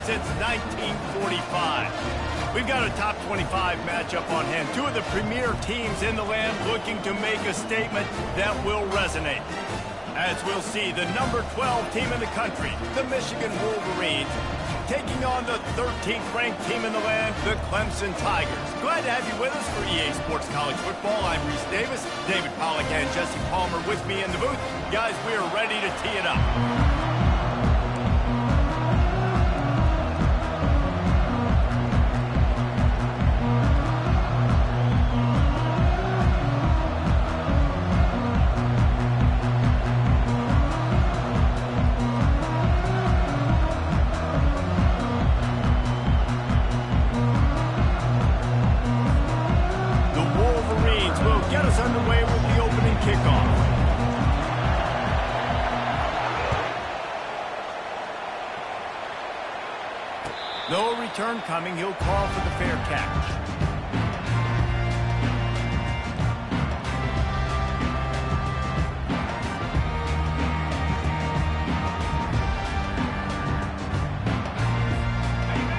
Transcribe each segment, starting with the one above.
since 1945. We've got a top 25 matchup on hand. Two of the premier teams in the land looking to make a statement that will resonate. As we'll see, the number 12 team in the country, the Michigan Wolverines, taking on the 13th ranked team in the land, the Clemson Tigers. Glad to have you with us for EA Sports College Football. I'm Reese Davis, David Pollack and Jesse Palmer with me in the booth. Guys, we are ready to tee it up. Underway with the opening kickoff. No return coming. He'll call for the fair catch.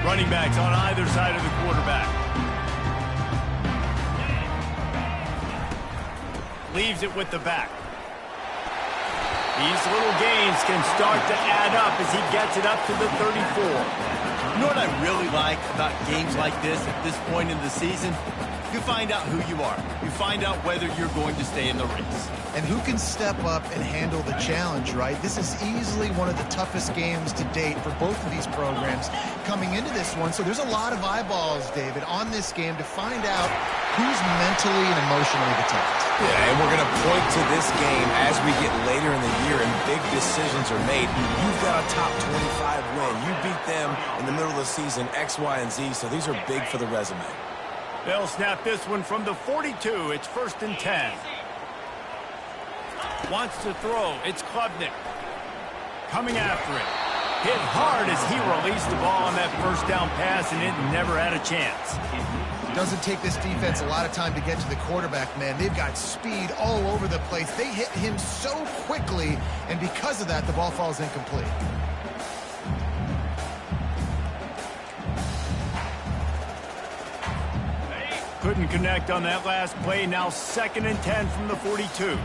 Running backs on either side of the quarterback. Leaves it with the back. These little gains can start to add up as he gets it up to the 34. You know what I really like about games like this at this point in the season? You find out who you are. You find out whether you're going to stay in the race. And who can step up and handle the challenge, right? This is easily one of the toughest games to date for both of these programs coming into this one. So there's a lot of eyeballs, David, on this game to find out who's mentally and emotionally the toughest. Yeah, and we're going to point to this game as we get later in the year and big decisions are made. You've got a top 25 win. You beat them in the middle of the season, X, Y, and Z, so these are big for the resume. They'll snap this one from the 42. It's 1st and 10. Wants to throw. It's Klubnik. Coming after it. Hit hard as he released the ball on that first down pass, and it never had a chance. Doesn't take this defense a lot of time to get to the quarterback, man. They've got speed all over the place. They hit him so quickly, and because of that, the ball falls incomplete. Couldn't connect on that last play. Now 2nd and 10 from the 42.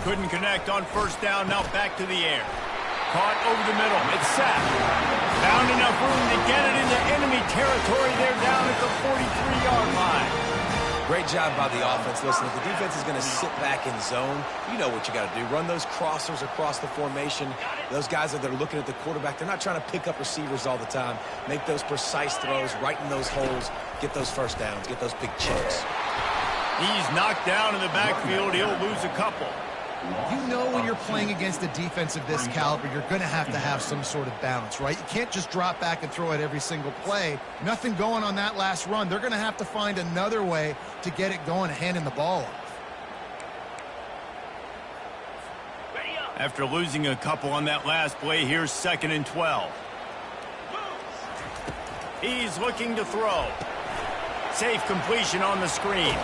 Couldn't connect on 1st down. Now back to the air. Caught over the middle. It's sacked. Found enough room to get it into enemy territory. They're down at the 43-yard line. Great job by the offense. Listen, if the defense is going to sit back in zone, you know what you got to do. Run those crossers across the formation. Those guys that are looking at the quarterback, they're not trying to pick up receivers all the time. Make those precise throws, right in those holes, get those first downs, get those big chunks. He's knocked down in the backfield. He'll lose a couple. You know when you're playing against a defense of this caliber, you're going to have some sort of balance, right? You can't just drop back and throw it every single play. Nothing going on that last run. They're going to have to find another way to get it going and handing the ball off. After losing a couple on that last play, here's 2nd and 12. He's looking to throw. Safe completion on the screen.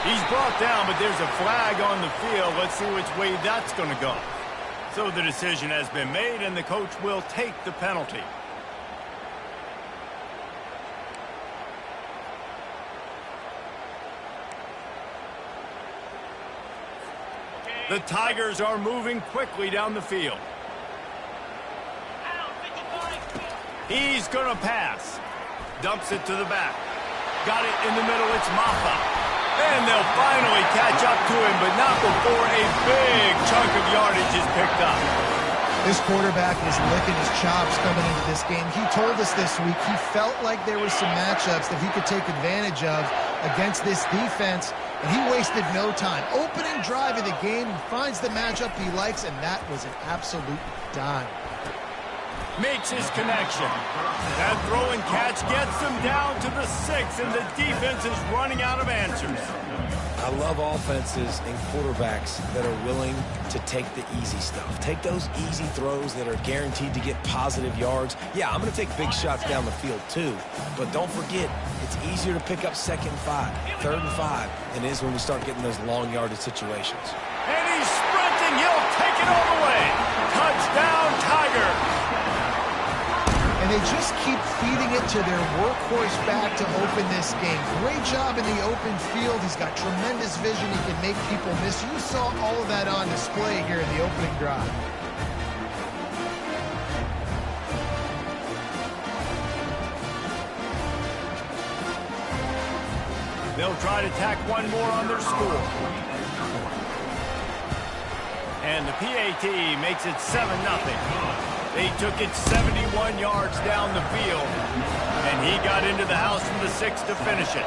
He's brought down, but there's a flag on the field. Let's see which way that's going to go. So the decision has been made, and the coach will take the penalty. The Tigers are moving quickly down the field. He's going to pass. Dumps it to the back. Got it in the middle. It's Maffa. And they'll finally catch up to him, but not before a big chunk of yardage is picked up. This quarterback was licking his chops coming into this game. He told us this week he felt like there were some matchups that he could take advantage of against this defense, and he wasted no time. Opening drive of the game, he finds the matchup he likes, and that was an absolute dime. Makes his connection. That throw and catch gets them down to the 6, and the defense is running out of answers. I love offenses and quarterbacks that are willing to take the easy stuff. Take those easy throws that are guaranteed to get positive yards. Yeah, I'm going to take big shots down the field too, but don't forget, it's easier to pick up 2nd and 5, 3rd and 5 than it is when we start getting those long yardage situations. And he's sprinting. He'll take it all the way. Touchdown, Tiger. and they just keep feeding it to their workhorse back to open this game. Great job in the open field. He's got tremendous vision. He can make people miss. You saw all of that on display here in the opening drive. They'll try to tack one more on their score. And the PAT makes it 7-0. They took it 71 yards down the field, and he got into the house from the 6 to finish it.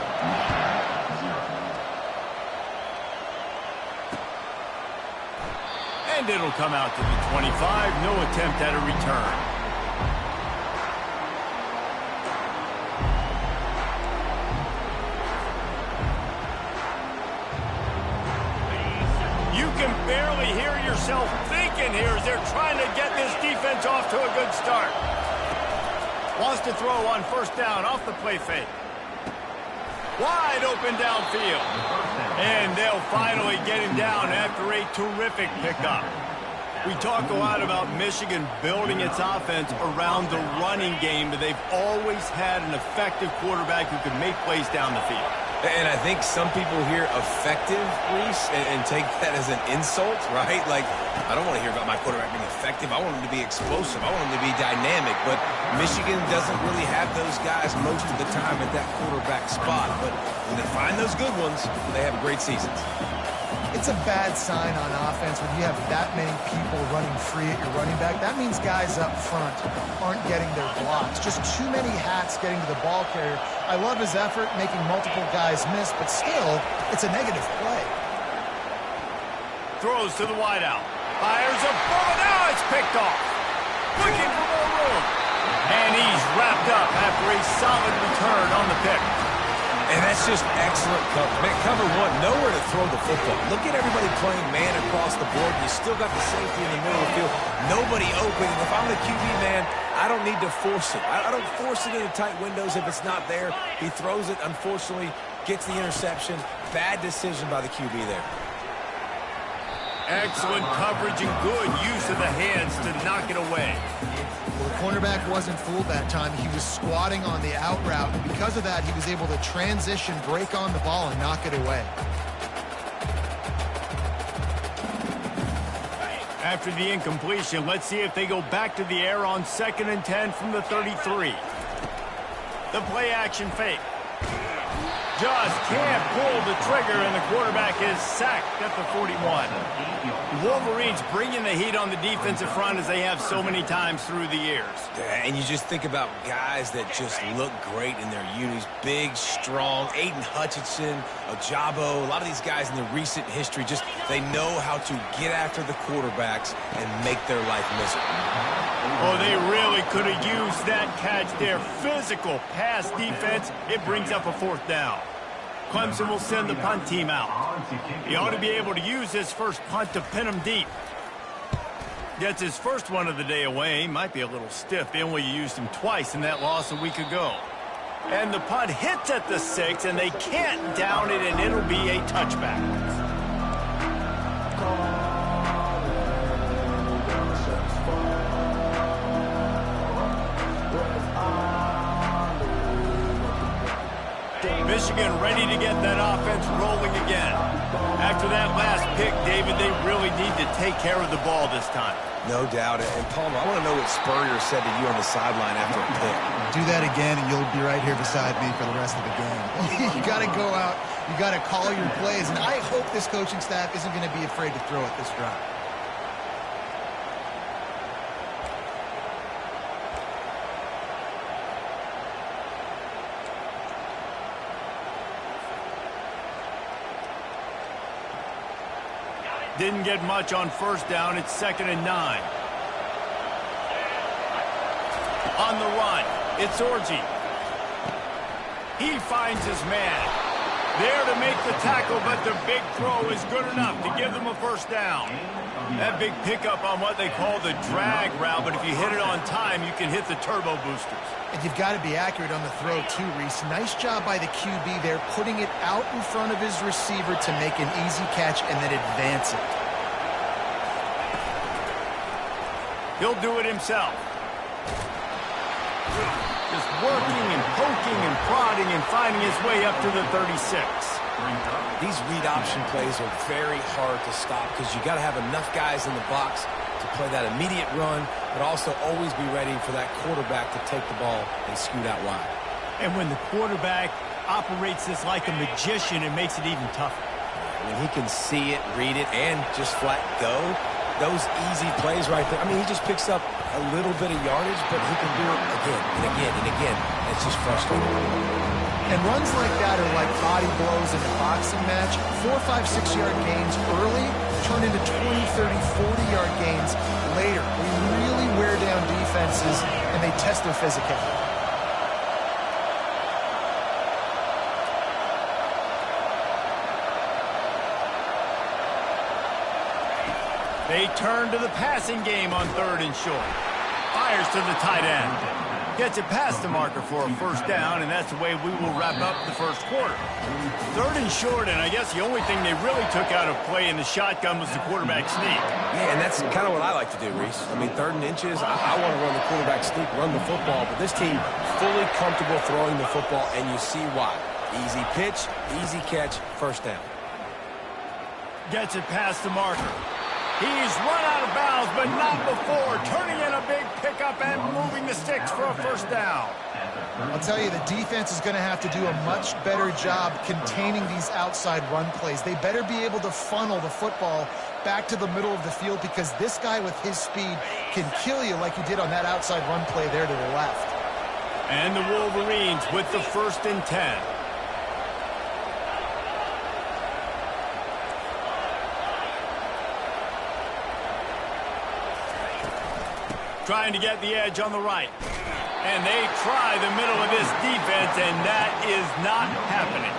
And it'll come out to the 25. No attempt at a return. You can barely hear yourself thinking here as they're trying to get this defense off to a good start. Wants to throw on first down off the play fake. Wide open downfield. And they'll finally get him down after a terrific pickup. We talk a lot about Michigan building its offense around the running game, but they've always had an effective quarterback who can make plays down the field. And I think some people hear effective, Reese, and take that as an insult, right? Like, I don't want to hear about my quarterback being effective. I want him to be explosive. I want him to be dynamic. But Michigan doesn't really have those guys most of the time at that quarterback spot. But when they find those good ones, they have great seasons. It's a bad sign on offense when you have that many people running free at your running back. That means guys up front aren't getting their blocks. Just too many hats getting to the ball carrier. I love his effort, making multiple guys miss, but still, it's a negative play. Throws to the wideout. Fires a bullet. Now it's picked off. Looking for more room. And he's wrapped up after a solid return on the pick. And that's just excellent cover. Man, cover one, nowhere to throw the football. Look at everybody playing man across the board. You still got the safety in the middle of the field. Nobody open. And if I'm the QB, man, I don't need to force it. I don't force it into tight windows if it's not there. He throws it, unfortunately, gets the interception. Bad decision by the QB there. Excellent coverage and good use of the hands to knock it away. Well, the cornerback wasn't fooled that time. He was squatting on the out route, and because of that, he was able to transition, break on the ball, and knock it away. After the incompletion, let's see if they go back to the air on 2nd and 10 from the 33. The play action fake. Just can't pull the trigger, and the quarterback is sacked at the 41. Wolverines bringing the heat on the defensive front as they have so many times through the years. And you just think about guys that just look great in their unis. Big, strong, Aiden Hutchinson, Ojabo, a lot of these guys in the recent history, just they know how to get after the quarterbacks and make their life miserable. Oh, they really could have used that catch there. Physical pass defense. It brings up a 4th down. Clemson will send the punt team out. He ought to be able to use his first punt to pin him deep. Gets his first one of the day away. Might be a little stiff. They only used him twice in that loss a week ago. And the punt hits at the 6, and they can't down it, and it'll be a touchback. Michigan ready to get that offense rolling again. After that last pick, David, they really need to take care of the ball this time. No doubt. And, Palmer, I want to know what Spurrier said to you on the sideline after a pick. Do that again, and you'll be right here beside me for the rest of the game. You got to go out. You got to call your plays, and I hope this coaching staff isn't going to be afraid to throw it this drive. Didn't get much on first down. It's 2nd and 9. On the run, it's Orji. He finds his man. There to make the tackle, but the big throw is good enough to give them a first down. That big pickup on what they call the drag route, but if you hit it on time, you can hit the turbo boosters. And you've got to be accurate on the throw, too, Reese. Nice job by the QB there, putting it out in front of his receiver to make an easy catch and then advance it. He'll do it himself. Just working and poking and prodding and finding his way up to the 36. These read option plays are very hard to stop because you got to have enough guys in the box to play that immediate run, but also always be ready for that quarterback to take the ball and scoot out wide. And when the quarterback operates this like a magician, it makes it even tougher. I mean, he can see it, read it, and just flat go. Those easy plays right there. I mean, he just picks up a little bit of yardage, but he can do it again and again and again. It's just frustrating. And runs like that are like body blows in a boxing match. 4, 5, 6-yard gains early turn into 20, 30, 40-yard gains later. They really wear down defenses, and they test their physicality. They turn to the passing game on 3rd and short. Fires to the tight end. Gets it past the marker for a first down, and that's the way we will wrap up the first quarter. 3rd and short, and I guess the only thing they really took out of play in the shotgun was the quarterback sneak. Yeah, and that's kind of what I like to do, Reese. I mean, 3rd and inches, I want to run the quarterback sneak, run the football, but this team fully comfortable throwing the football, and you see why. Easy pitch, easy catch, first down. Gets it past the marker. He's run out of bounds, but not before. Turning in a big pickup and moving the sticks for a first down. I'll tell you, the defense is going to have to do a much better job containing these outside run plays. They better be able to funnel the football back to the middle of the field because this guy with his speed can kill you like he did on that outside run play there to the left. And the Wolverines with the 1st and 10. Trying to get the edge on the right. And they try the middle of this defense, and that is not happening.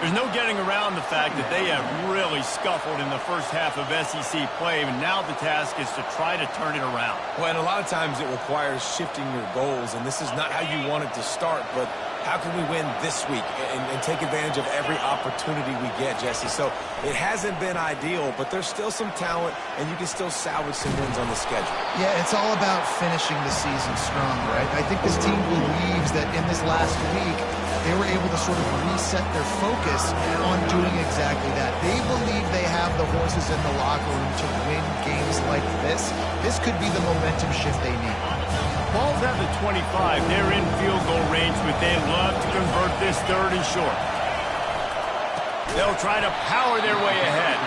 There's no getting around the fact that they have really scuffled in the first half of SEC play, and now the task is to try to turn it around. Well, and a lot of times it requires shifting your goals, and this is not how you want it to start, but how can we win this week and take advantage of every opportunity we get, Jesse? So it hasn't been ideal, but there's still some talent, and you can still salvage some wins on the schedule. Yeah, it's all about finishing the season strong, right? I think this team believes that in this last week, they were able to sort of reset their focus on doing exactly that. They believe they have the horses in the locker room to win games like this. This could be the momentum shift they need. Ball's at the 25. They're in field goal range, but they'd love to convert this 3rd and short. They'll try to power their way ahead.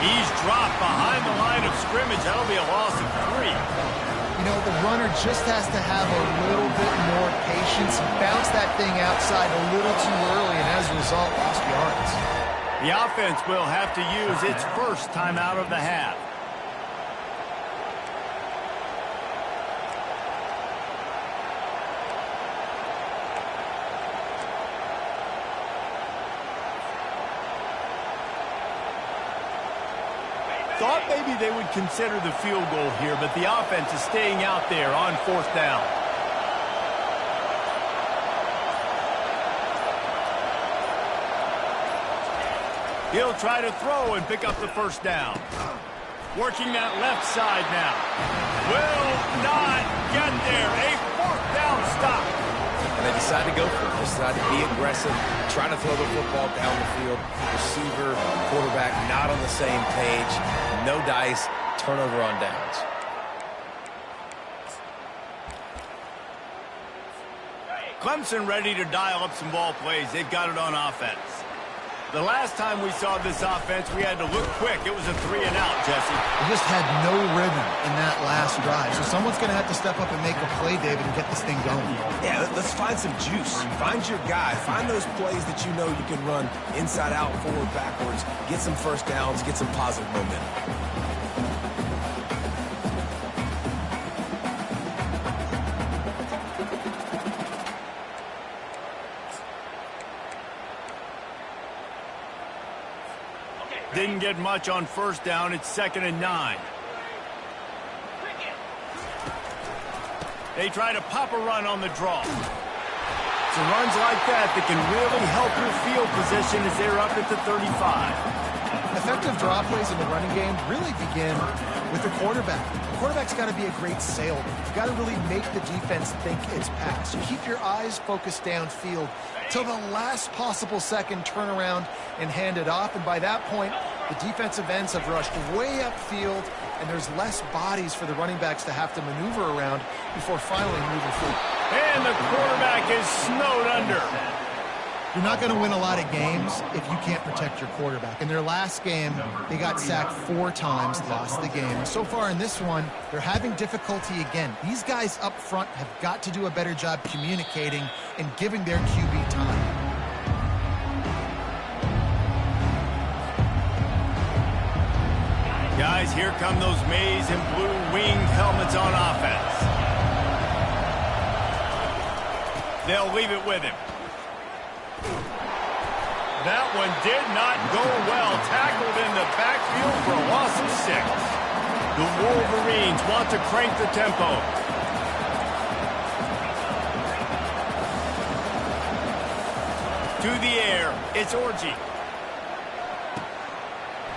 He's dropped behind the line of scrimmage. That'll be a loss of 3. You know, the runner just has to have a little bit more patience, bounce that thing outside a little too early, and as a result, lost yards. The offense will have to use its first timeout of the half. Thought maybe they would consider the field goal here, but the offense is staying out there on 4th down. He'll try to throw and pick up the first down. Working that left side now. Will not get there. A 4th down stop. And they decide to go for it. They decide to be aggressive, try to throw the football down the field. Receiver, quarterback, not on the same page. No dice, turnover on downs. Clemson ready to dial up some ball plays. They've got it on offense. The last time we saw this offense, we had to look quick. It was a 3-and-out, Jesse. They just had no rhythm in that last drive. So someone's going to have to step up and make a play, David, and get this thing going. Yeah, let's find some juice. Find your guy. Find those plays that you know you can run inside out, forward, backwards. Get some first downs. Get some positive momentum. Didn't get much on first down. It's 2nd and 9. They try to pop a run on the draw. So runs like that can really help your field position as they're up at the 35. Effective draw plays in the running game really begin with the quarterback. The quarterback's got to be a great salesman. You've got to really make the defense think it's pass. You keep your eyes focused downfield till the last possible second, turn around and hand it off. And by that point, the defensive ends have rushed way upfield, and there's less bodies for the running backs to have to maneuver around before finally moving forward. And the quarterback is snowed under. You're not going to win a lot of games if you can't protect your quarterback. In their last game, they got sacked 4 times, lost the game. So far in this one, they're having difficulty again. These guys up front have got to do a better job communicating and giving their QB time. Guys, here come those maize and blue winged helmets on offense. They'll leave it with him. That one did not go well. Tackled in the backfield for a loss of 6. The Wolverines want to crank the tempo. To the air, it's Orji.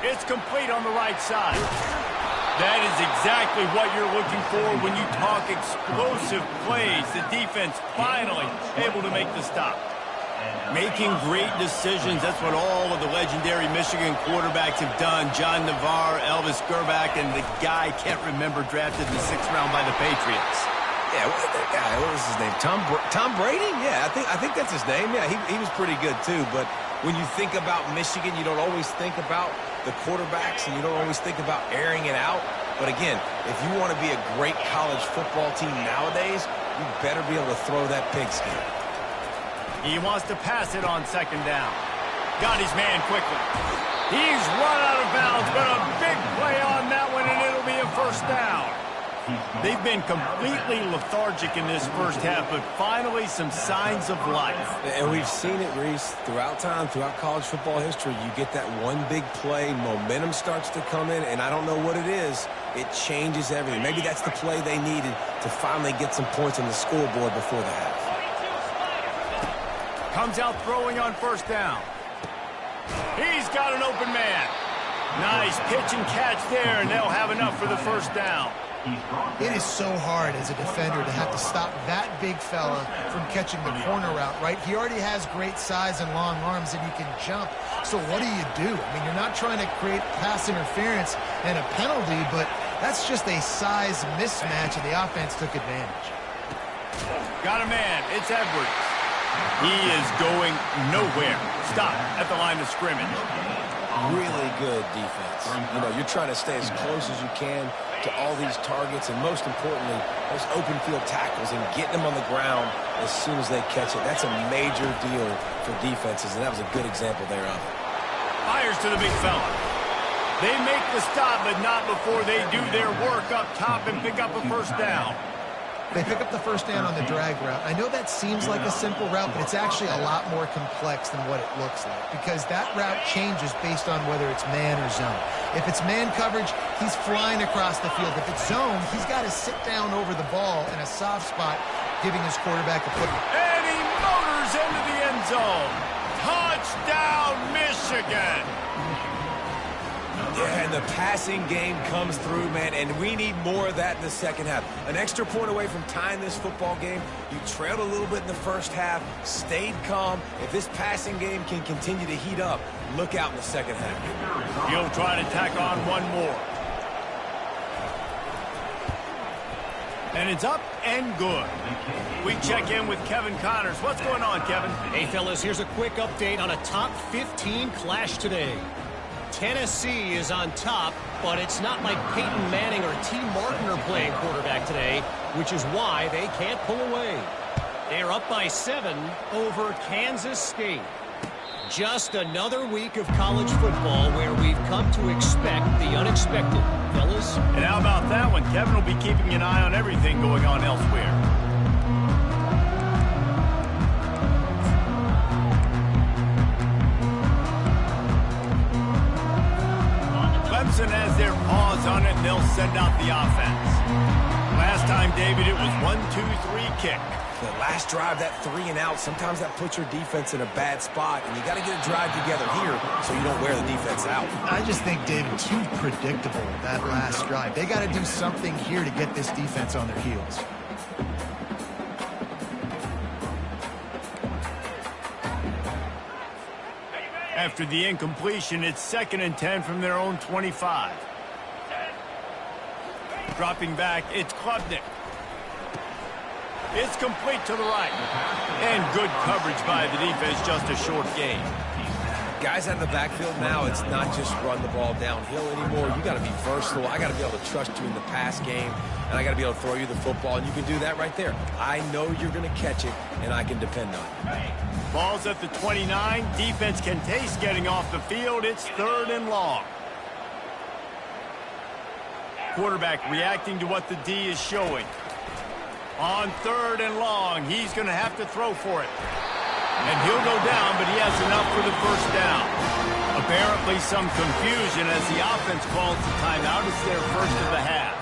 It's complete on the right side. That is exactly what you're looking for when you talk explosive plays. The defense finally able to make the stop. Making great decisions, that's what all of the legendary Michigan quarterbacks have done. John Navarre, Elvis Grbac, and the guy, can't remember, drafted in the 6th round by the Patriots. Yeah, what was his name? Tom Brady? Yeah, I think that's his name. Yeah, he was pretty good too. But when you think about Michigan, you don't always think about the quarterbacks, and you don't always think about airing it out. But again, if you want to be a great college football team nowadays, you better be able to throw that pigskin. He wants to pass it on 2nd down. Got his man quickly. He's run out of bounds, but a big play on that one, and it'll be a 1st down. They've been completely lethargic in this first half, but finally some signs of life. And we've seen it, Reese, throughout time, throughout college football history. You get that one big play, momentum starts to come in, and I don't know what it is. It changes everything. Maybe that's the play they needed to finally get some points on the scoreboard before the half. Comes out throwing on 1st down. He's got an open man. Nice pitch and catch there, and they'll have enough for the 1st down. It is so hard as a defender to have to stop that big fella from catching the corner route, right? He already has great size and long arms, and he can jump. So what do you do? I mean, you're not trying to create pass interference and a penalty, but that's just a size mismatch, and the offense took advantage. Got a man. It's Edwards. He is going nowhere. Stop at the line of scrimmage. Really good defense. You know, you're trying to stay as close as you can to all these targets, and most importantly, those open field tackles and getting them on the ground as soon as they catch it. That's a major deal for defenses, and that was a good example there of it. Fires to the big fella. They make the stop, but not before they do their work up top and pick up a 1st down. They pick up the 1st down on the drag route. I know that seems like a simple route, but it's actually a lot more complex than what it looks like, because that route changes based on whether it's man or zone. If it's man coverage, he's flying across the field. If it's zone, he's got to sit down over the ball in a soft spot, giving his quarterback a foot. And he motors into the end zone. Touchdown, Michigan! Yeah, and the passing game comes through, man, and we need more of that in the 2nd half. An extra point away from tying this football game. You trailed a little bit in the 1st half, stayed calm. If this passing game can continue to heat up, look out in the 2nd half. He'll try to tack on one more. And it's up and good. We check in with Kevin Connors. What's going on, Kevin? Hey, fellas, here's a quick update on a top 15 clash today. Tennessee is on top, but it's not like Peyton Manning or T. Martin are playing quarterback today, which is why they can't pull away. They're up by 7 over Kansas State. Just another week of college football where we've come to expect the unexpected, fellas. And how about that one? Kevin will be keeping an eye on everything going on elsewhere. Clemson has their paws on it, and they'll send out the offense. Last time time, David, it was 1-2-3 kick. The last drive, that 3 and out, sometimes that puts your defense in a bad spot, and you got to get a drive together here so you don't wear the defense out. I just think, David, too predictable, that last drive. They got to do something here to get this defense on their heels. After the incompletion, it's 2nd and 10 from their own 25. Dropping back, it's Klubnik. It's complete to the right. And good coverage by the defense, just a short gain. Guys out of the backfield now, it's not just run the ball downhill anymore. You got to be versatile. I got to be able to trust you in the pass game, and I got to be able to throw you the football, and you can do that right there. I know you're going to catch it, and I can depend on it. Ball's at the 29. Defense can taste getting off the field. It's 3rd and long. Quarterback reacting to what the D is showing. On 3rd and long, he's going to have to throw for it. And he'll go down, but he has enough for the first down. Apparently some confusion as the offense calls the timeout. It's their first of the half.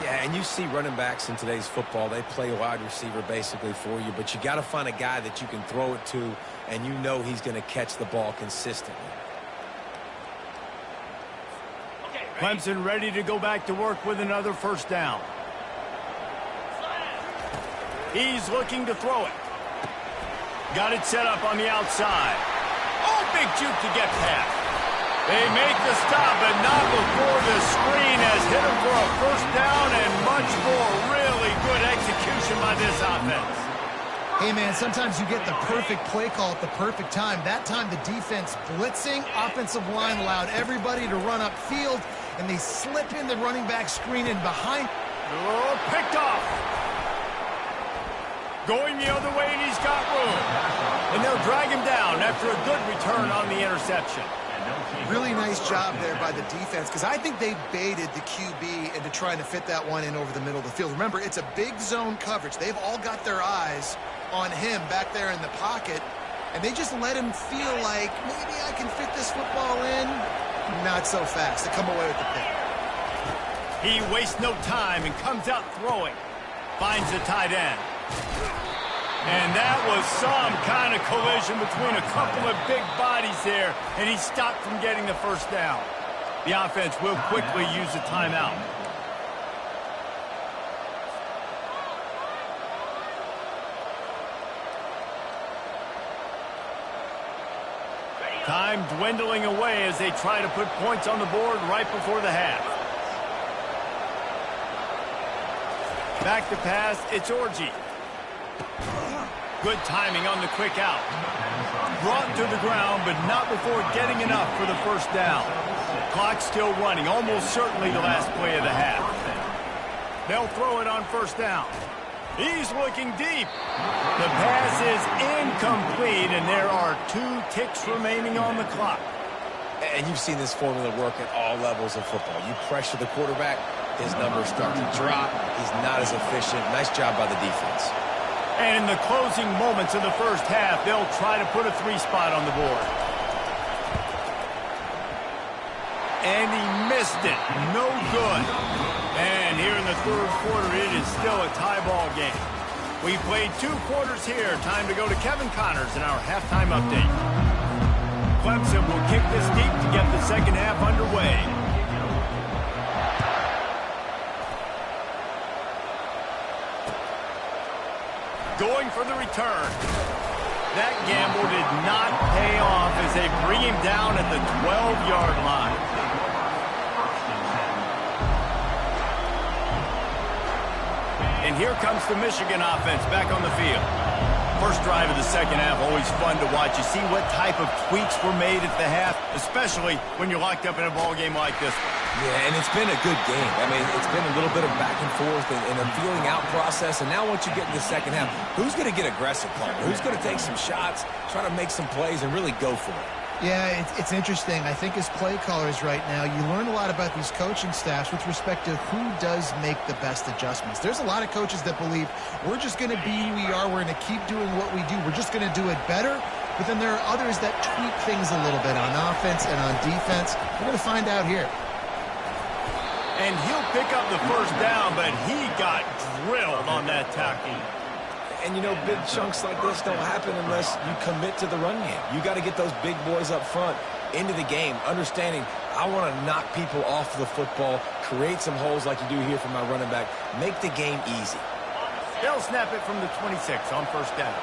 Yeah, and you see running backs in today's football, they play wide receiver basically for you, but you got to find a guy that you can throw it to, and you know he's going to catch the ball consistently. Clemson ready to go back to work with another first down. He's looking to throw it. Got it set up on the outside. Oh, big juke to get past. They make the stop, but not before the screen has hit him for a first down and much more. Really good execution by this offense. Hey, man, sometimes you get the perfect play call at the perfect time. That time the defense blitzing, offensive line allowed everybody to run upfield, and they slip in the running back screen in behind. Oh, picked off. Going the other way, and he's got room. And they'll drag him down after a good return on the interception. Really nice job there by the defense, because I think they baited the QB into trying to fit that one in over the middle of the field. Remember, it's a big zone coverage. They've all got their eyes on him back there in the pocket, and they just let him feel like, maybe I can fit this football in. Not so fast. They come away with the pick. He wastes no time and comes out throwing. Finds the tight end. And that was some kind of collision between a couple of big bodies there, and he stopped from getting the first down. The offense will quickly use a timeout. Time dwindling away as they try to put points on the board right before the half. Back to pass, it's Orji. Good timing on the quick out. Brought to the ground, but not before getting enough for the first down. Clock still running, almost certainly the last play of the half. They'll throw it on first down. He's looking deep. The pass is incomplete, and there are 2 ticks remaining on the clock. And you've seen this formula work at all levels of football. You pressure the quarterback, his numbers start to drop. He's not as efficient. Nice job by the defense. And in the closing moments of the first half, they'll try to put a 3 spot on the board. And he missed it. No good. And here in the 3rd quarter, it is still a tie ball game. We played 2 quarters here. Time to go to Kevin Connors in our halftime update. Clemson will kick this deep to get the second half underway. Going for the return. That gamble did not pay off as they bring him down at the 12-yard line. And here comes the Michigan offense back on the field. First drive of the second half, always fun to watch. You see what type of tweaks were made at the half, especially when you're locked up in a ball game like this one. Yeah, and it's been a good game. I mean, it's been a little bit of back and forth and a feeling out process. And now once you get in the second half, who's going to get aggressive, Palmer? Who's going to take some shots, try to make some plays, and really go for it? Yeah, it's interesting. I think as play callers right now, you learn a lot about these coaching staffs with respect to who does make the best adjustments. There's a lot of coaches that believe we're just going to be who we are. We're going to keep doing what we do. We're just going to do it better. But then there are others that tweak things a little bit on offense and on defense. We're going to find out here. And he'll pick up the first down, but he got drilled on that tackle. And, you know, big chunks like this don't happen unless you commit to the run game. You got to get those big boys up front into the game, understanding I want to knock people off the football, create some holes like you do here for my running back, make the game easy. They'll snap it from the 26 on first down.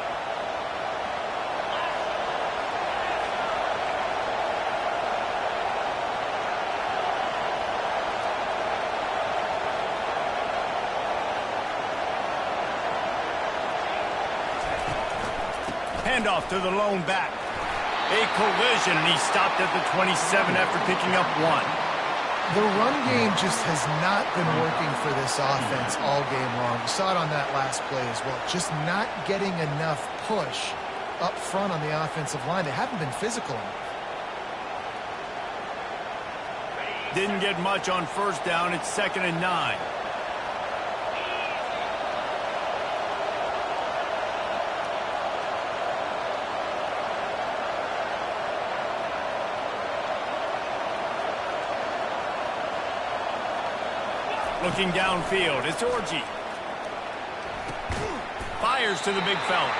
Handoff to the lone back. A collision, and he stopped at the 27 after picking up 1. The run game just has not been working for this offense all game long. You saw it on that last play as well. Just not getting enough push up front on the offensive line. They haven't been physical enough. Didn't get much on first down. It's 2nd and 9. Looking downfield, it's Orji. Fires to the big fella.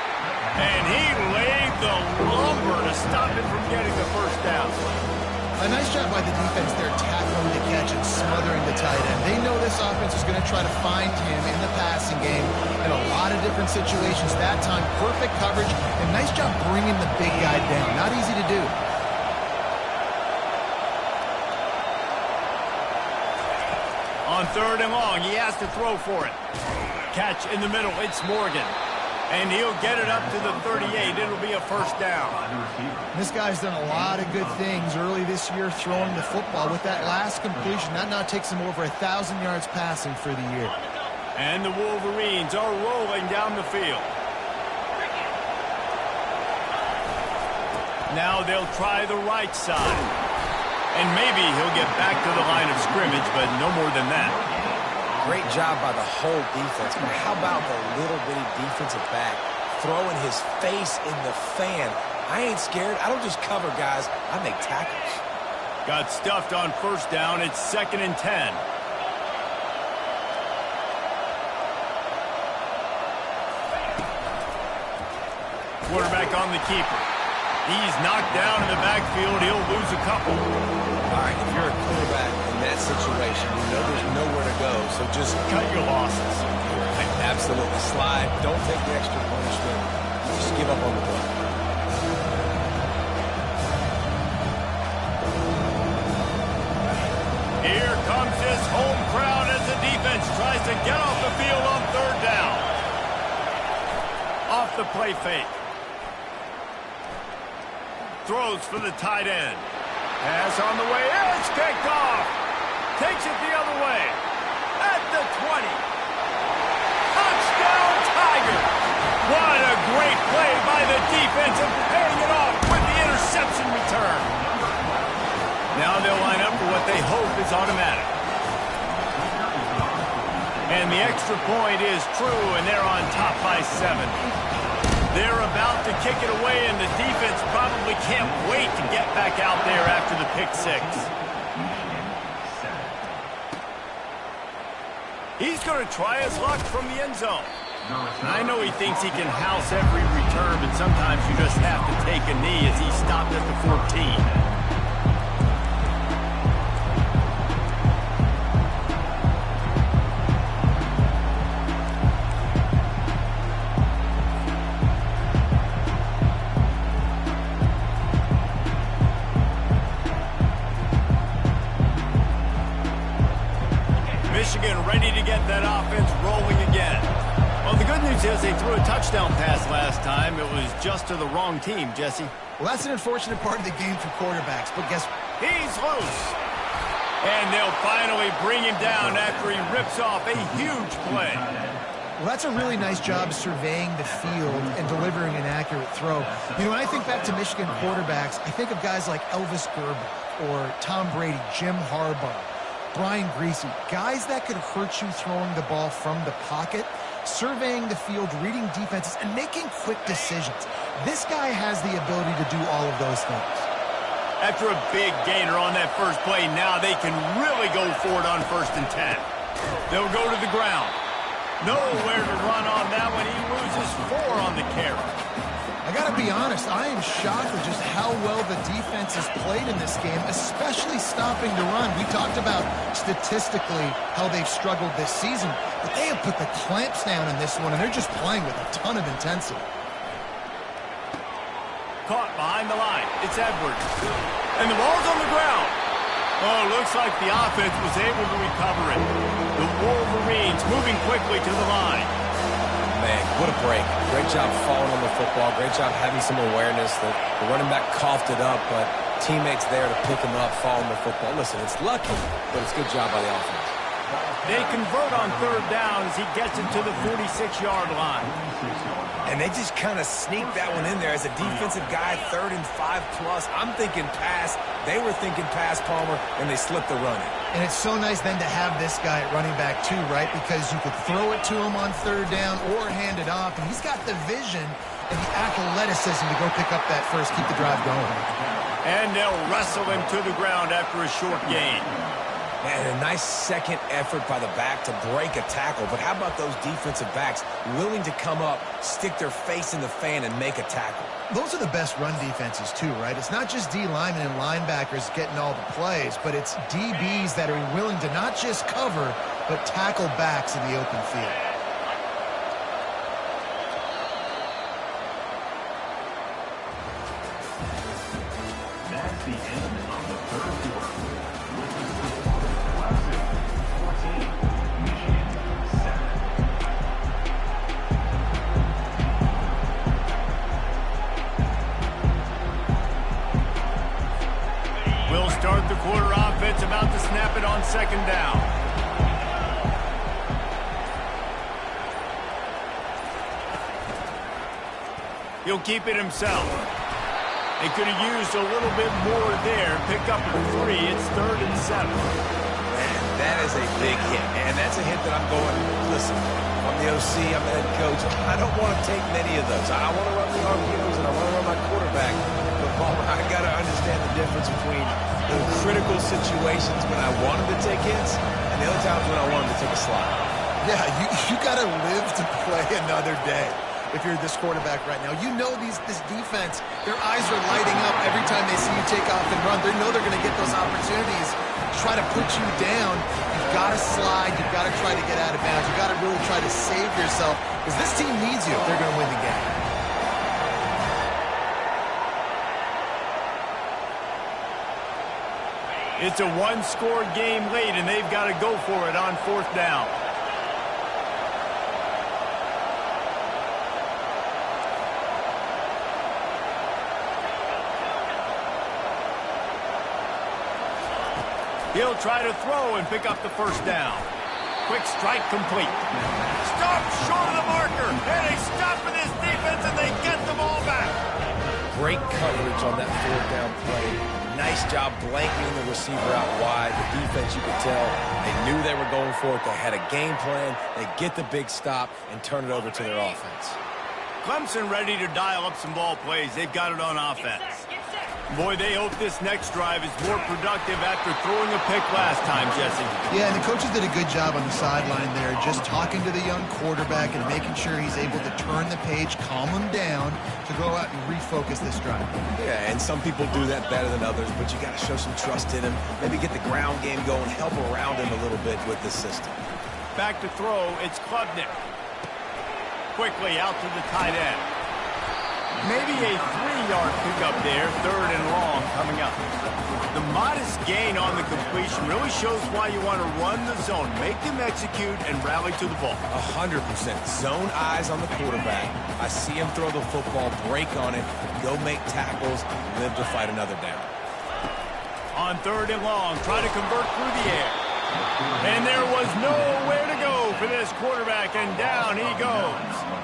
And he laid the lumber to stop him from getting the first down. A nice job by the defense there, tackling the catch and smothering the tight end. They know this offense is going to try to find him in the passing game in a lot of different situations. That time, perfect coverage, and nice job bringing the big guy down. Not easy to do. On 3rd and long, he has to throw for it. Catch in the middle, it's Morgan. And he'll get it up to the 38. It'll be a first down. This guy's done a lot of good things early this year throwing the football. With that last completion, that now takes him over 1,000 yards passing for the year. And the Wolverines are rolling down the field. Now they'll try the right side. And maybe he'll get back to the line of scrimmage, but no more than that. Great job by the whole defense. But how about the little bitty defensive back throwing his face in the fan? I ain't scared. I don't just cover guys. I make tackles. Got stuffed on first down. It's 2nd and 10. Quarterback on the keeper. He's knocked down in the backfield. He'll lose a couple. All right, if you're a quarterback in that situation, you know there's nowhere to go, so just Cut your losses. absolutely slide. Don't take the extra punishment. Just give up on the play. Here comes his home crowd as the defense tries to get off the field on 3rd down. Off the play fake. Throws for the tight end. Pass on the way. It's kicked off. Takes it the other way. At the 20. Touchdown, Tiger. What a great play by the defense and paying it off with the interception return. Now they'll line up for what they hope is automatic. And the extra point is true, and they're on top by 7. They're about to kick it away, and the defense probably can't wait to get back out there after the pick 6. He's going to try his luck from the end zone. I know he thinks he can house every return, but sometimes you just have to take a knee as he stopped at the 14. Michigan ready to get that offense rolling again. Well, the good news is they threw a touchdown pass last time. It was just to the wrong team, Jesse. Well, that's an unfortunate part of the game for quarterbacks, but guess what? He's loose. And they'll finally bring him down after he rips off a huge play. Well, that's a really nice job surveying the field and delivering an accurate throw. You know, when I think back to Michigan quarterbacks, I think of guys like Elvis Grbac or Tom Brady, Jim Harbaugh, Brian Griese, guys that could hurt you throwing the ball from the pocket, surveying the field, reading defenses, and making quick decisions. This guy has the ability to do all of those things. After a big gainer on that first play, now they can really go for it on 1st and 10. They'll go to the ground. Nowhere to run on that one. He loses 4 on the carry. I got to be honest, I am shocked at just how well the defense has played in this game, especially stopping the run. We talked about statistically how they've struggled this season, but they have put the clamps down in this one, and they're just playing with a ton of intensity. Caught behind the line. It's Edwards. And the ball's on the ground. Oh, looks like the offense was able to recover it. The Wolverines moving quickly to the line. Man, what a break. Great job falling on the football. Great job having some awareness. The running back coughed it up, but teammates there to pick him up, fall on the football. Listen, it's lucky, but it's a good job by the offense. They convert on 3rd down as he gets it to the 46-yard line. And they just kind of sneaked that one in there as a defensive guy, 3rd and 5+. I'm thinking pass. They were thinking pass, Palmer, and they slipped the run in. And it's so nice then to have this guy at running back too, right? Because you could throw it to him on 3rd down or hand it off, and he's got the vision and the athleticism to go pick up that first, keep the drive going. And they'll wrestle him to the ground after a short gain. Man, a nice second effort by the back to break a tackle. But how about those defensive backs willing to come up, stick their face in the fan, and make a tackle? Those are the best run defenses too, right? It's not just D linemen and linebackers getting all the plays, but it's DBs that are willing to not just cover, but tackle backs in the open field. That's the end of the 3rd quarter. We'll start the quarter offense, about to snap it on 2nd down. He'll keep it himself. They could have used a little bit more there. Pick up a 3. It's 3rd and 7. Man, that is a big hit. And that's a hit that I'm going, listen, I'm the OC, I'm the head coach. I don't want to take many of those. I want to run the RPOs and I want to run my quarterback. But, Palmer, I got to understand the difference between the critical situations when I want him to take hits and the other times when I want him to take a slide. Yeah, you got to live to play another day. If you're this quarterback right now, you know this defense, their eyes are lighting up every time they see you take off and run. They know they're going to get those opportunities to try to put you down. You've got to slide. You've got to try to get out of bounds. You've got to really try to save yourself because this team needs you if they're going to win the game. It's a 1-score game late, and they've got to go for it on 4th down. He'll try to throw and pick up the 1st down. Quick strike complete. Stop short of the marker. And they stop for this defense, and they get the ball back. Great coverage on that 4th down play. Nice job blanketing the receiver out wide. The defense, you could tell, they knew they were going for it. They had a game plan. They get the big stop and turn it over to their offense. Clemson ready to dial up some ball plays. They've got it on offense. Boy, they hope this next drive is more productive after throwing a pick last time, Jesse. Yeah, and the coaches did a good job on the sideline there, just talking to the young quarterback and making sure he's able to turn the page, calm him down to go out and refocus this drive. Yeah, and some people do that better than others, but you got to show some trust in him. Maybe get the ground game going, help around him a little bit with the system. Back to throw, it's Klubnik. Quickly out to the tight end. Maybe a 3-yard pickup there, 3rd and long coming up. The modest gain on the completion really shows why you want to run the zone, make them execute, and rally to the ball. 100%. Zone eyes on the quarterback. I see him throw the football, break on it, go make tackles, live to fight another down. On 3rd and long, try to convert through the air. And there was nowhere to go for this quarterback, and down he goes.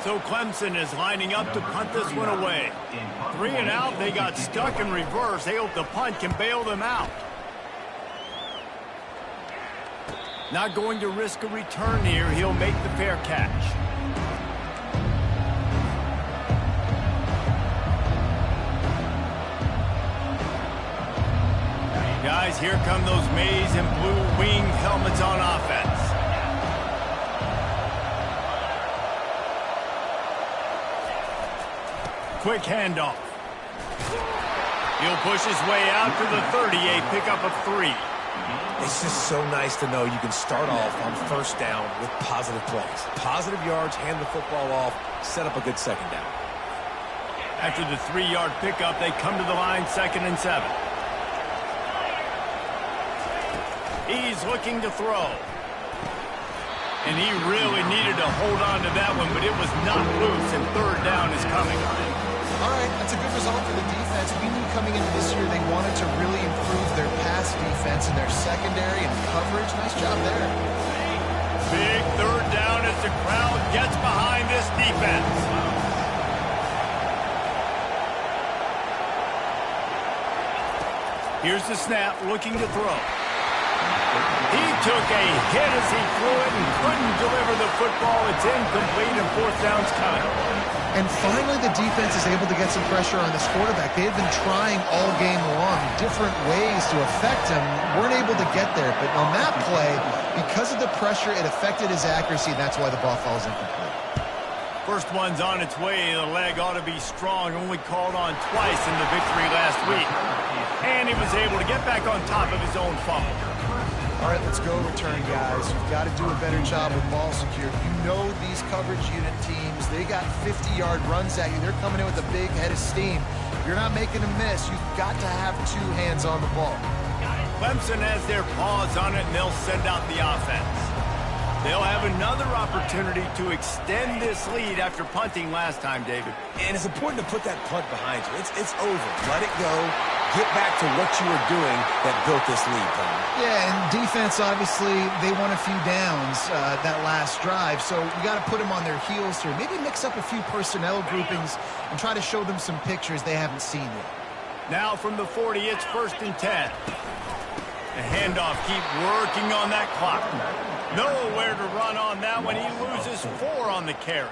So Clemson is lining up to punt this one away. 3 and out, they got stuck in reverse. They hope the punt can bail them out. Not going to risk a return here. He'll make the fair catch. guys, here come those maize and blue winged helmets on offense. Quick handoff. He'll push his way out to the 38, pickup of 3. It's just so nice to know you can start off on first down with positive plays. Positive yards, hand the football off, set up a good second down. After the 3-yard pickup, they come to the line, 2nd and 7. He's looking to throw. And he really needed to hold on to that one, but it was not loose, and 3rd down is coming. All right, that's a good result for the defense. We knew coming into this year they wanted to really improve their pass defense and their secondary and coverage. Nice job there. Big 3rd down as the crowd gets behind this defense. Here's the snap, looking to throw. He took a hit as he threw it and couldn't deliver the football. It's incomplete and 4th down's coming. And finally, the defense is able to get some pressure on this quarterback. They had been trying all game long, different ways to affect him, weren't able to get there. But on that play, because of the pressure, it affected his accuracy, and that's why the ball falls incomplete. First one's on its way. The leg ought to be strong. Only called on twice in the victory last week. And he was able to get back on top of his own fumble. All right, let's go return, guys. You've got to do a better job with ball security. You know these coverage unit teams, they got 50-yard runs at you. They're coming in with a big head of steam. You're not making a miss. You've got to have 2 hands on the ball. Clemson has their paws on it, and they'll send out the offense. They'll have another opportunity to extend this lead after punting last time, David. And it's important to put that punt behind you. It's over. Let it go. Get back to what you were doing that built this lead, Tom. Yeah, and defense, obviously, they won a few downs that last drive, so you got to put them on their heels here. Maybe mix up a few personnel groupings and try to show them some pictures they haven't seen yet. Now from the 40, it's 1st and 10. The handoff, keep working on that clock. Nowhere to run on that one. He loses 4 on the carry.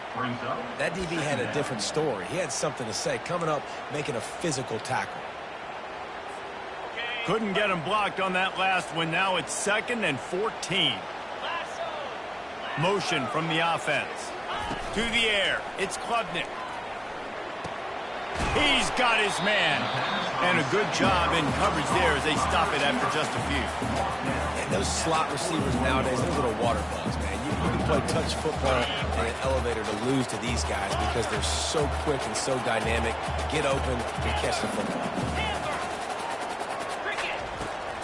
That DB had a different story. He had something to say, coming up, making a physical tackle. Couldn't get him blocked on that last one. Now it's 2nd and 14. Motion from the offense. To the air. It's Klubnik. He's got his man. And a good job in coverage there as they stop it after just a few. And those slot receivers nowadays, those little water bugs, man. You can play touch football in an elevator to lose to these guys because they're so quick and so dynamic. Get open and catch the football.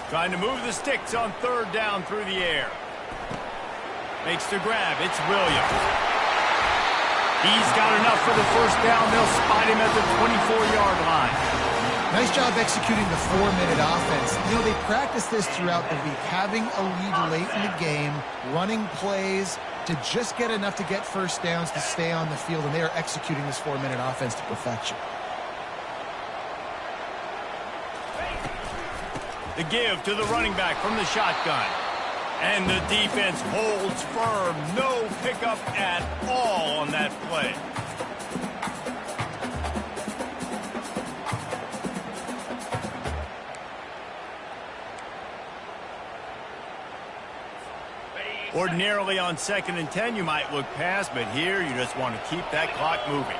Trying to move the sticks on 3rd down through the air. Makes the grab. It's Williams. He's got enough for the 1st down. They'll spot him at the 24-yard line. Nice job executing the 4-minute offense. You know, they practice this throughout the week, having a lead late in the game, running plays to just get enough to get 1st downs to stay on the field, and they are executing this 4-minute offense to perfection. The give to the running back from the shotgun. And the defense holds firm. No pickup at all on that play. Ordinarily on 2nd and 10, you might look past, but here you just want to keep that clock moving.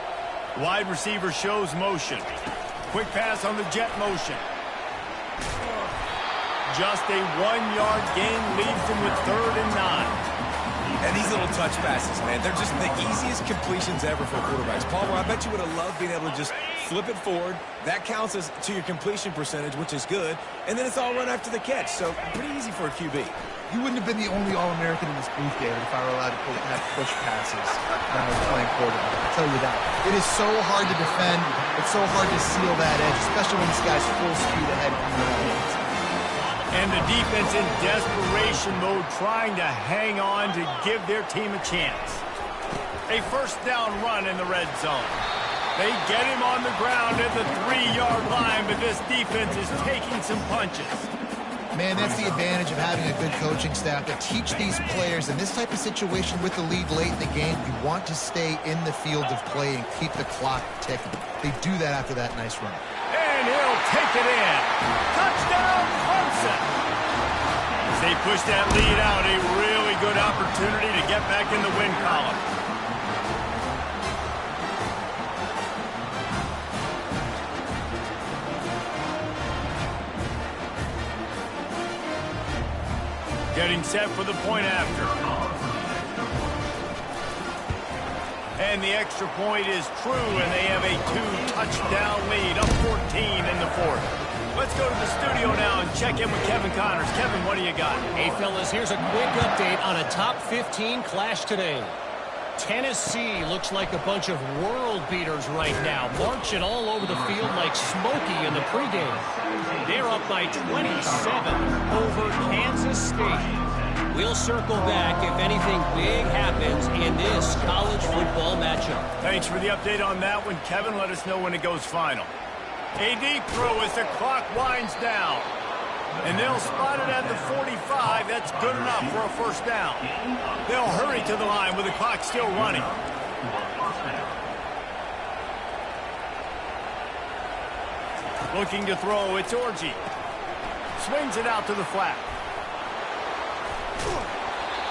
Wide receiver shows motion. Quick pass on the jet motion. Just a 1-yard gain leaves him with 3rd and 9. And these little touch passes, man, they're just the easiest completions ever for quarterbacks. Palmer, I bet you would have loved being able to just flip it forward. That counts as to your completion percentage, which is good. And then it's all run after the catch. So pretty easy for a QB. You wouldn't have been the only All-American in this booth, David, if I were allowed to have push passes when I was playing quarterback. I'll tell you that. It is so hard to defend. It's so hard to seal that edge, especially when this guy's full speed ahead coming around. And the defense in desperation mode, trying to hang on to give their team a chance. A 1st down run in the red zone. They get him on the ground at the 3-yard line, but this defense is taking some punches. Man, that's the advantage of having a good coaching staff to teach these players in this type of situation with the lead late in the game. You want to stay in the field of play and keep the clock ticking. They do that after that nice run. And he'll take it in. Touchdown, Clemson! set. As they push that lead out, a really good opportunity to get back in the win column. Getting set for the point after. And the extra point is true, and they have a 2-touchdown lead, up 14 in the fourth. Let's go to the studio now and check in with Kevin Connors. Kevin, what do you got? Hey, fellas, here's a quick update on a top 15 clash today. Tennessee looks like a bunch of world beaters right now, marching all over the field like Smokey in the pregame. They're up by 27 over Kansas State. We'll circle back if anything big happens in this college football matchup. Thanks for the update on that one, Kevin. Let us know when it goes final. A deep throw as the clock winds down. And they'll spot it at the 45. That's good enough for a first down. They'll hurry to the line with the clock still running. Looking to throw, it's Orji. Swings it out to the flat.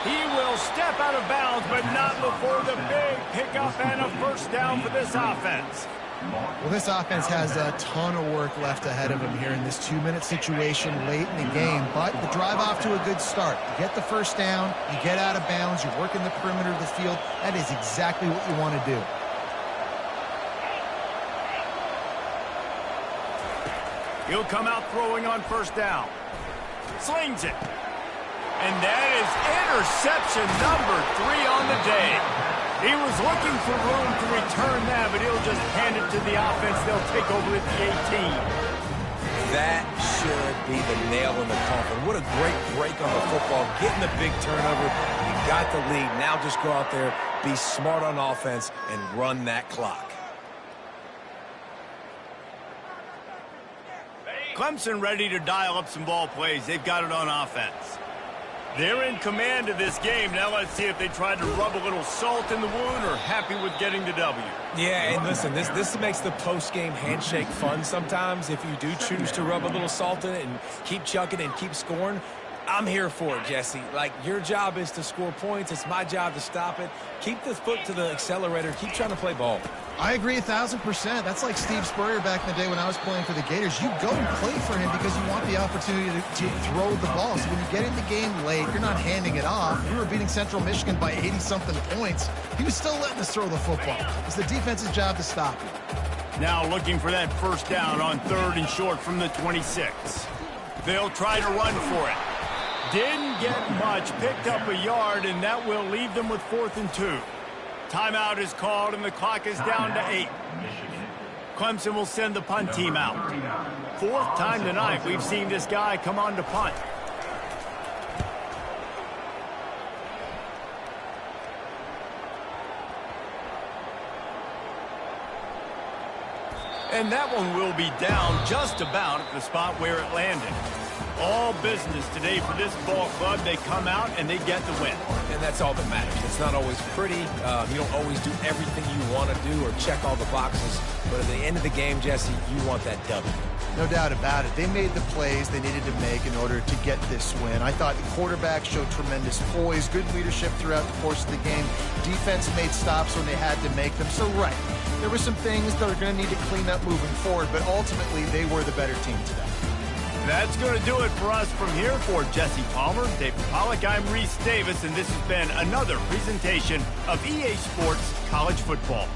He will step out of bounds, but not before the big pickup and a first down for this offense. Well, this offense has a ton of work left ahead of them here in this 2-minute situation late in the game, but the drive off to a good start. You get the first down, you get out of bounds, you're working the perimeter of the field. That is exactly what you want to do. He'll come out throwing on first down. Slings it. And that is interception number 3 on the day. He was looking for room to return that, but he'll just hand it to the offense. They'll take over at the 18. That should be the nail in the coffin. What a great break on the football. Getting the big turnover. You got the lead. Now just go out there, be smart on offense, and run that clock. Clemson ready to dial up some ball plays. They've got it on offense. They're in command of this game. Now let's see if they tried to rub a little salt in the wound or happy with getting the W. Yeah, and listen, this makes the post-game handshake fun sometimes. If you do choose to rub a little salt in it and keep chucking and keep scoring, I'm here for it, Jesse. Like, your job is to score points. It's my job to stop it. Keep the foot to the accelerator. Keep trying to play ball. I agree 1,000%. That's like Steve Spurrier back in the day when I was playing for the Gators. You go and play for him because you want the opportunity to throw the ball. So when you get in the game late, you're not handing it off. We were beating Central Michigan by 80-something points. He was still letting us throw the football. It's the defense's job to stop it. Now looking for that first down on 3rd and short from the 26. They'll try to run for it. Didn't get much, picked up a yard, and that will leave them with 4th and 2. Timeout is called, and the clock is down to 8. Clemson will send the punt team out. 4th time tonight we've seen this guy come on to punt. And that one will be down just about at the spot where it landed. All business today for this ball club. They come out and they get the win. And that's all that matters. It's not always pretty. You don't always do everything you want to do or check all the boxes. But at the end of the game, Jesse, you want that W. No doubt about it. They made the plays they needed to make in order to get this win. I thought the quarterback showed tremendous poise, good leadership throughout the course of the game. Defense made stops when they had to make them. So, right, there were some things that are going to need to clean up moving forward, but ultimately they were the better team today. That's going to do it for us from here. For Jesse Palmer, David Pollack, I'm Reese Davis, and this has been another presentation of EA Sports College Football.